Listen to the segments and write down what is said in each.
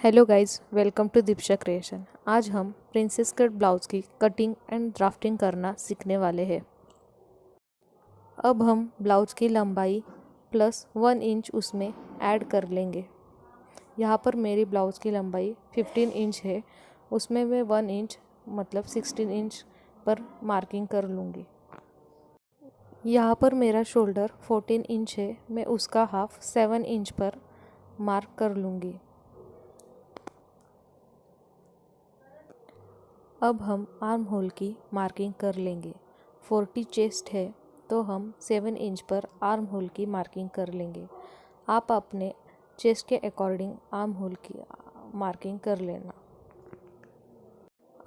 Hello guys, welcome to Diksha creation. आज हम princess cut blouse की कटिंग एंड ड्राफ्टिंग करना सीखने वाले हैं। अब हम ब्लाउज़ की लंबाई प्लस 1 इंच उसमें ऐड कर लेंगे। यहाँ पर मेरी ब्लाउज़ की लंबाई 15 इंच है, उसमें मैं 1 इंच मतलब 16 इंच पर मार्किंग कर लूँगी। यहाँ पर मेरा शोल्डर 14 इंच है, मैं उसका हाफ 7 इंच पर मार्क कर लूँगी। अब हम आर्म होल की मार्किंग कर लेंगे। 40 चेस्ट है तो हम 7 इंच पर आर्म होल की मार्किंग कर लेंगे। आप अपने चेस्ट के अकॉर्डिंग आर्म होल की मार्किंग कर लेना।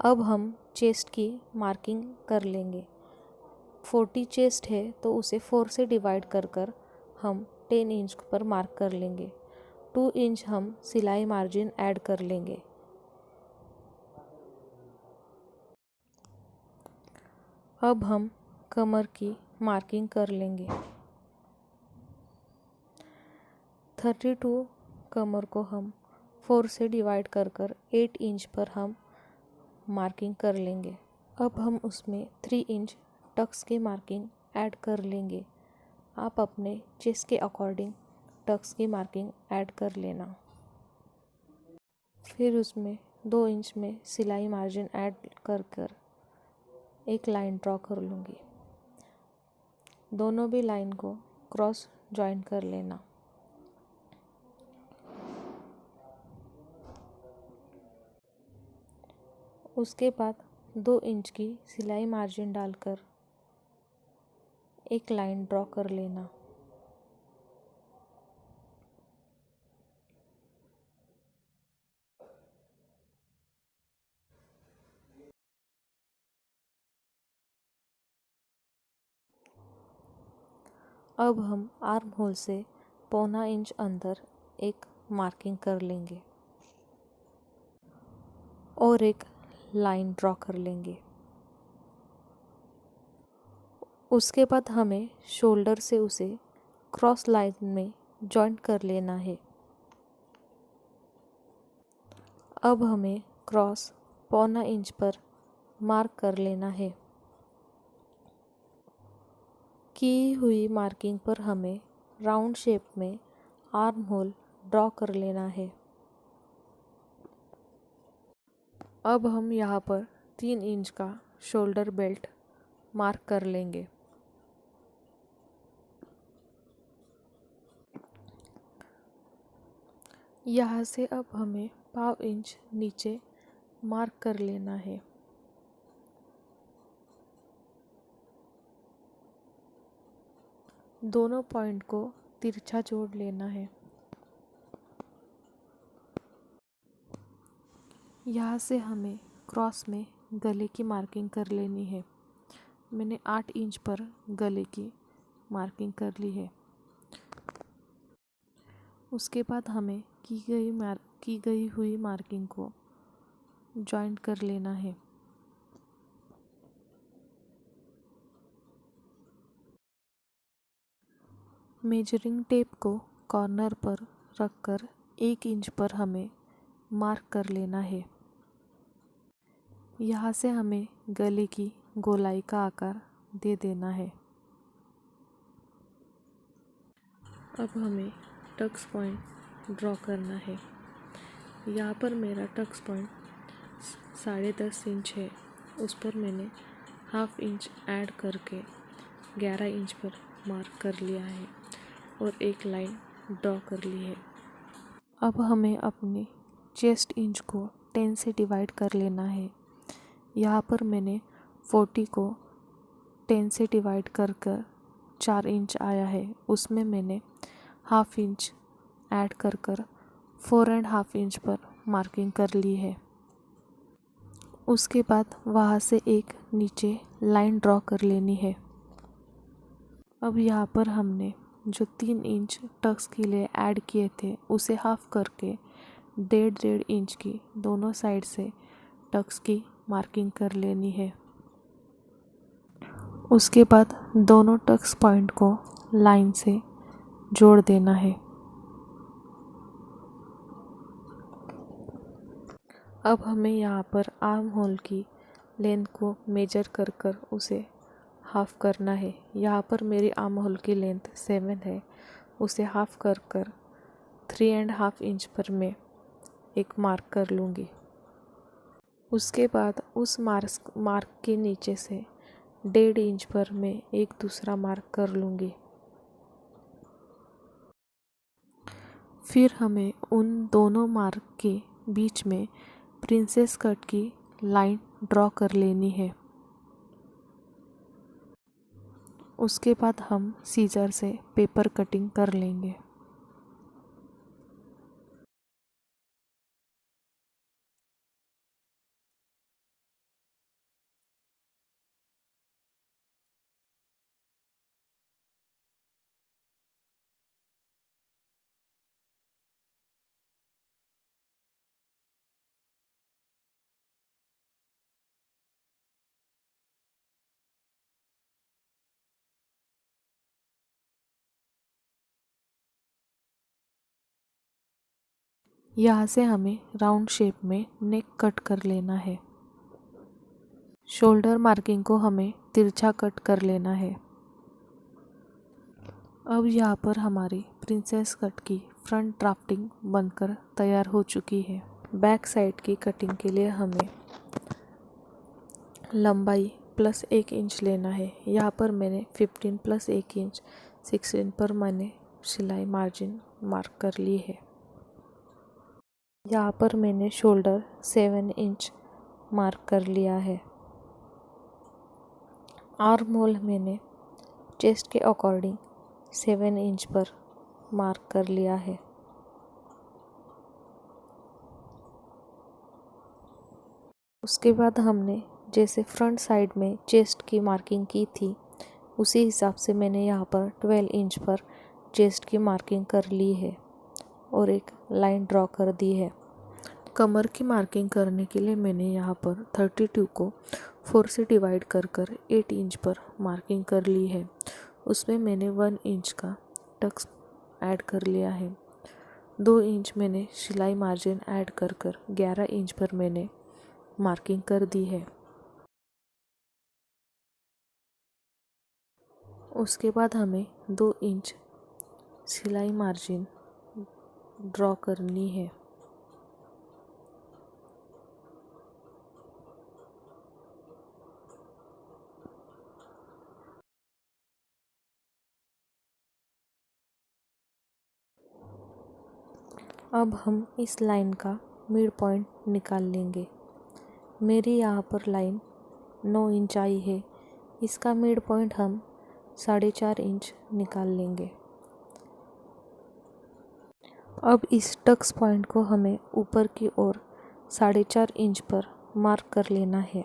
अब हम चेस्ट की मार्किंग कर लेंगे। 40 चेस्ट है तो उसे 4 से डिवाइड कर हम 10 इंच पर मार्क कर लेंगे। 2 इंच हम सिलाई मार्जिन ऐड कर लेंगे। अब हम कमर की मार्किंग कर लेंगे। 32 कमर को हम 4 से डिवाइड कर 8 इंच पर हम मार्किंग कर लेंगे। अब हम उसमें 3 इंच टक्स की मार्किंग ऐड कर लेंगे। आप अपने चेस्ट के अकॉर्डिंग टक्स की मार्किंग ऐड कर लेना। फिर उसमें 2 इंच में सिलाई मार्जिन ऐड कर एक लाइन ड्रॉ कर लूँगी। दोनों भी लाइन को क्रॉस जॉइन कर लेना। उसके बाद 2 इंच की सिलाई मार्जिन डालकर एक लाइन ड्रॉ कर लेना। अब हम आर्म होल से 1/4 इंच अंदर एक मार्किंग कर लेंगे और एक लाइन ड्रॉ कर लेंगे। उसके बाद हमें शोल्डर से उसे क्रॉस लाइन में जॉइंट कर लेना है। अब हमें क्रॉस 1/4 इंच पर मार्क कर लेना है। की हुई मार्किंग पर हमें राउंड शेप में आर्म होल ड्रॉ कर लेना है। अब हम यहाँ पर 3 इंच का शोल्डर बेल्ट मार्क कर लेंगे। यहाँ से अब हमें 1/2 इंच नीचे मार्क कर लेना है। दोनों पॉइंट को तिरछा जोड़ लेना है। यहाँ से हमें क्रॉस में गले की मार्किंग कर लेनी है। मैंने 8 इंच पर गले की मार्किंग कर ली है। उसके बाद हमें की गई हुई मार्किंग को जॉइंट कर लेना है। मेजरिंग टेप को कॉर्नर पर रखकर 1 इंच पर हमें मार्क कर लेना है। यहाँ से हमें गले की गोलाई का आकार दे देना है। अब हमें टक्स पॉइंट ड्रॉ करना है। यहाँ पर मेरा टक्स पॉइंट 10.5 इंच है, उस पर मैंने 1/2 इंच ऐड करके 11 इंच पर मार्क कर लिया है और एक लाइन ड्रॉ कर ली है। अब हमें अपने चेस्ट इंच को 10 से डिवाइड कर लेना है। यहाँ पर मैंने 40 को 10 से डिवाइड कर 4 इंच आया है, उसमें मैंने 1/2 इंच ऐड कर 4.5 इंच पर मार्किंग कर ली है। उसके बाद वहाँ से एक नीचे लाइन ड्रॉ कर लेनी है। अब यहाँ पर हमने जो 3 इंच टक्स के लिए ऐड किए थे उसे हाफ करके 1.5 इंच की दोनों साइड से टक्स की मार्किंग कर लेनी है। उसके बाद दोनों टक्स पॉइंट को लाइन से जोड़ देना है। अब हमें यहाँ पर आर्म होल की लेंथ को मेजर कर कर उसे हाफ करना है। यहाँ पर मेरी आर्म होल की लेंथ 7 है, उसे हाफ कर कर 3.5 इंच पर मैं एक मार्क कर लूँगी। उसके बाद उस मार्क के नीचे से 1.5 इंच पर मैं एक दूसरा मार्क कर लूँगी। फिर हमें उन दोनों मार्क के बीच में प्रिंसेस कट की लाइन ड्रॉ कर लेनी है। उसके बाद हम सीजर से पेपर कटिंग कर लेंगे। यहाँ से हमें राउंड शेप में नेक कट कर लेना है। शोल्डर मार्किंग को हमें तिरछा कट कर लेना है। अब यहाँ पर हमारी प्रिंसेस कट की फ्रंट ड्राफ्टिंग बनकर तैयार हो चुकी है। बैक साइड की कटिंग के लिए हमें लंबाई +1 इंच लेना है। यहाँ पर मैंने 15 + 1 इंच 16 पर मैंने सिलाई मार्जिन मार्क कर ली है। यहाँ पर मैंने शोल्डर 7 इंच मार्क कर लिया है। आर्म होल मैंने चेस्ट के अकॉर्डिंग 7 इंच पर मार्क कर लिया है। उसके बाद हमने जैसे फ्रंट साइड में चेस्ट की मार्किंग की थी, उसी हिसाब से मैंने यहाँ पर 12 इंच पर चेस्ट की मार्किंग कर ली है और एक लाइन ड्रॉ कर दी है। कमर की मार्किंग करने के लिए मैंने यहाँ पर 32 को 4 से डिवाइड कर कर 8 इंच पर मार्किंग कर ली है। उसमें मैंने 1 इंच का टक्स ऐड कर लिया है। 2 इंच मैंने सिलाई मार्जिन ऐड कर कर 11 इंच पर मैंने मार्किंग कर दी है। उसके बाद हमें 2 इंच सिलाई मार्जिन ड्रॉ करनी है। अब हम इस लाइन का मिड पॉइंट निकाल लेंगे। मेरी यहाँ पर लाइन 9 इंच आई है, इसका मिड पॉइंट हम 4.5 इंच निकाल लेंगे। अब इस टक्स पॉइंट को हमें ऊपर की ओर 4.5 इंच पर मार्क कर लेना है।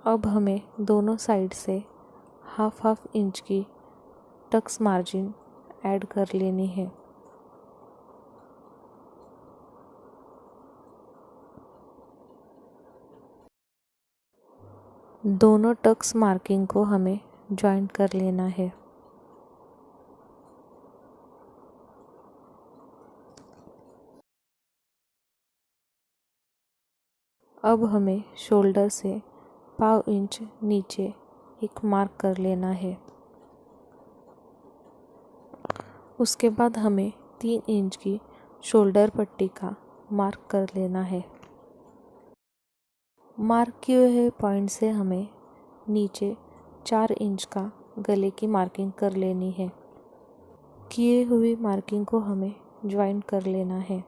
अब हमें दोनों साइड से हाफ इंच की टक्स मार्जिन ऐड कर लेनी है। दोनों टक्स मार्किंग को हमें जॉइंट कर लेना है। अब हमें शोल्डर से 1/2 इंच नीचे एक मार्क कर लेना है। उसके बाद हमें 3 इंच की शोल्डर पट्टी का मार्क कर लेना है। मार्क किए हुए पॉइंट से हमें नीचे 4 इंच का गले की मार्किंग कर लेनी है। किए हुए मार्किंग को हमें ज्वाइन कर लेना है।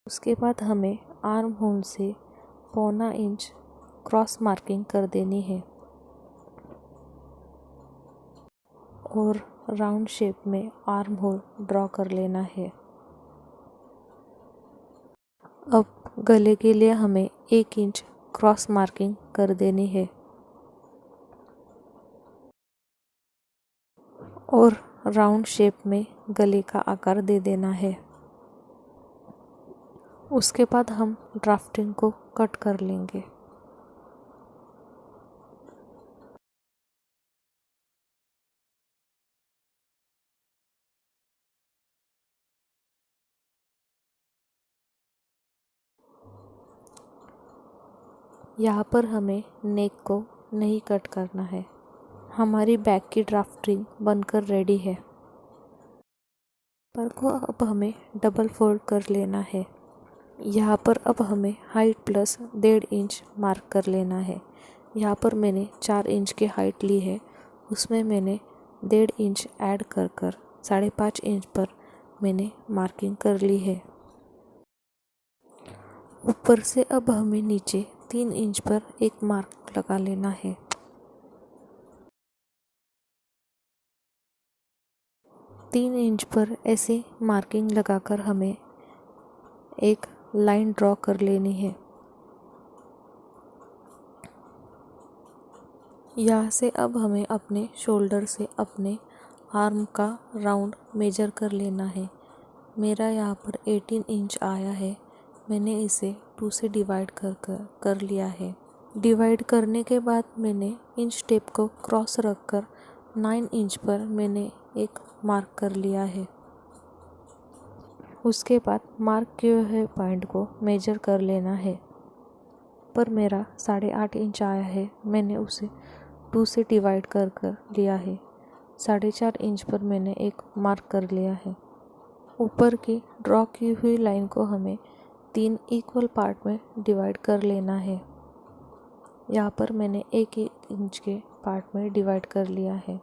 उसके बाद हमें आर्म होल से 1/4 इंच क्रॉस मार्किंग कर देनी है और राउंड शेप में आर्म होल ड्रॉ कर लेना है। अब गले के लिए हमें 1 इंच क्रॉस मार्किंग कर देनी है और राउंड शेप में गले का आकार दे देना है। उसके बाद हम ड्राफ्टिंग को कट कर लेंगे। यहाँ पर हमें नेक को नहीं कट करना है। हमारी बैक की ड्राफ्टिंग बनकर रेडी है। पर को अब हमें डबल फोल्ड कर लेना है। यहाँ पर अब हमें हाइट प्लस 1.5 इंच मार्क कर लेना है। यहाँ पर मैंने 4 इंच की हाइट ली है, उसमें मैंने 1.5 इंच ऐड कर 5.5 इंच पर मैंने मार्किंग कर ली है। ऊपर से अब हमें नीचे 3 इंच पर एक मार्क लगा लेना है। तीन इंच पर ऐसे मार्किंग लगाकर हमें एक लाइन ड्रॉ कर लेनी है। यहाँ से अब हमें अपने शोल्डर से अपने आर्म का राउंड मेजर कर लेना है। मेरा यहाँ पर 18 इंच आया है। मैंने इसे 2 से डिवाइड कर लिया है। डिवाइड करने के बाद मैंने इंच टेप को क्रॉस रखकर 9 इंच पर मैंने एक मार्क कर लिया है। उसके बाद मार्क किए हुए पॉइंट को मेजर कर लेना है। पर मेरा 8.5 इंच आया है, मैंने उसे 2 से डिवाइड कर लिया है। 4.5 इंच पर मैंने एक मार्क कर लिया है। ऊपर की ड्रॉ की हुई लाइन को हमें 3 इक्वल पार्ट में डिवाइड कर लेना है। यहाँ पर मैंने 1 इंच के पार्ट में डिवाइड कर लिया है।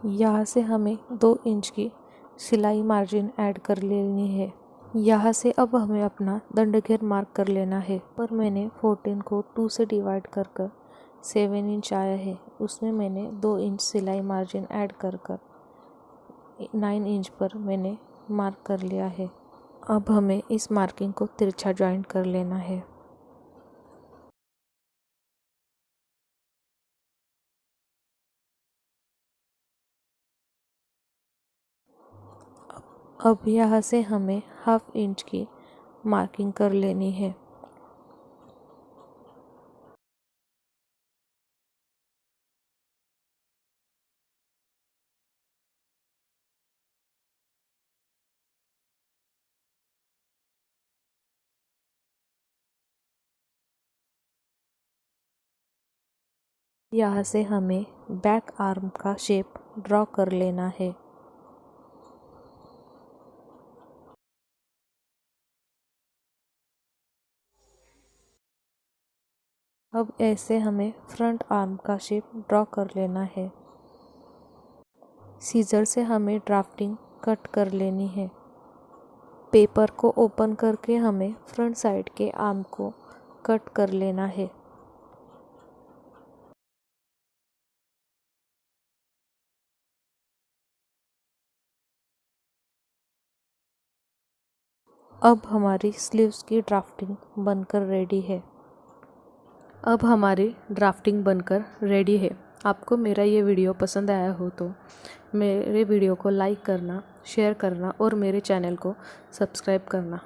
यहाँ से हमें 2 इंच की सिलाई मार्जिन ऐड कर लेनी है। यहाँ से अब हमें अपना दंडघेर मार्क कर लेना है। पर मैंने 14 को 2 से डिवाइड कर 7 इंच आया है, उसमें मैंने 2 इंच सिलाई मार्जिन ऐड कर 9 इंच पर मैंने मार्क कर लिया है। अब हमें इस मार्किंग को तिरछा जॉइंट कर लेना है। अब यहाँ से हमें 1/2 इंच की मार्किंग कर लेनी है। यहाँ से हमें बैक आर्म का शेप ड्रॉ कर लेना है। अब ऐसे हमें फ्रंट आर्म का शेप ड्रॉ कर लेना है। सीजर से हमें ड्राफ्टिंग कट कर लेनी है। पेपर को ओपन करके हमें फ्रंट साइड के आर्म को कट कर लेना है। अब हमारी स्लीव्स की ड्राफ्टिंग बनकर रेडी है। अब हमारी ड्राफ्टिंग बनकर रेडी है। आपको मेरा ये वीडियो पसंद आया हो तो मेरे वीडियो को लाइक करना, शेयर करना और मेरे चैनल को सब्सक्राइब करना।